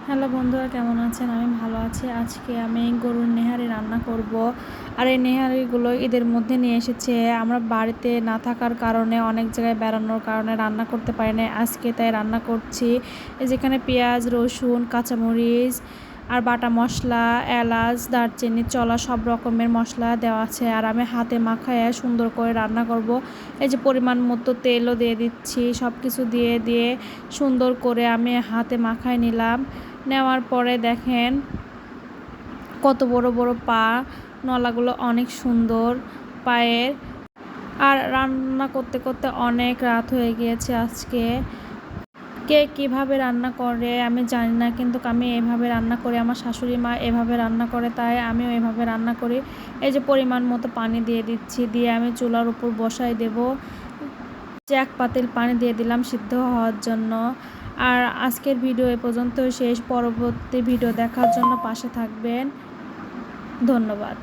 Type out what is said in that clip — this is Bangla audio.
হ্যালো বন্ধুরা, কেমন আছেন? আমি ভালো আছি। আজকে আমি গরুর নেহারি রান্না করব। আর এই নেহারিগুলো ঈদের মধ্যে নিয়ে এসেছে। আমরা বাড়িতে না থাকার কারণে, অনেক জায়গায় বেড়ানোর কারণে রান্না করতে পারি না। আজকে তাই রান্না করছি। যেখানে পেঁয়াজ, রসুন, কাঁচামরিচ আর বাটা মশলা, এলাচ, দারচিনি, চলা সব রকমের মশলা দেওয়া আছে। আর আমি হাতে মাখায় সুন্দর করে রান্না করব। এই যে পরিমাণ মতো তেলও দিয়ে দিচ্ছি। সব কিছু দিয়ে দিয়ে সুন্দর করে আমি হাতে মাখায় নিলাম। নেওয়ার পরে দেখেন কত বড় বড় পা, নলাগুলো অনেক সুন্দর পায়ের। আর রান্না করতে করতে অনেক রাত হয়ে গিয়েছে আজকে। কে কীভাবে রান্না করে আমি জানি না, কিন্তু আমি এভাবে রান্না করি। আমার শাশুড়ি মা এভাবে রান্না করে, তাই আমিও এভাবে রান্না করি। এই যে পরিমাণ মতো পানি দিয়ে দিচ্ছি, দিয়ে আমি চুলার উপর বসাই দেব। যে এক পাতিল পানি দিয়ে দিলাম সিদ্ধ হওয়ার জন্য। আর আজকের ভিডিও এ পর্যন্ত শেষ। পরবর্তী ভিডিও দেখার জন্য পাশে থাকবেন। ধন্যবাদ।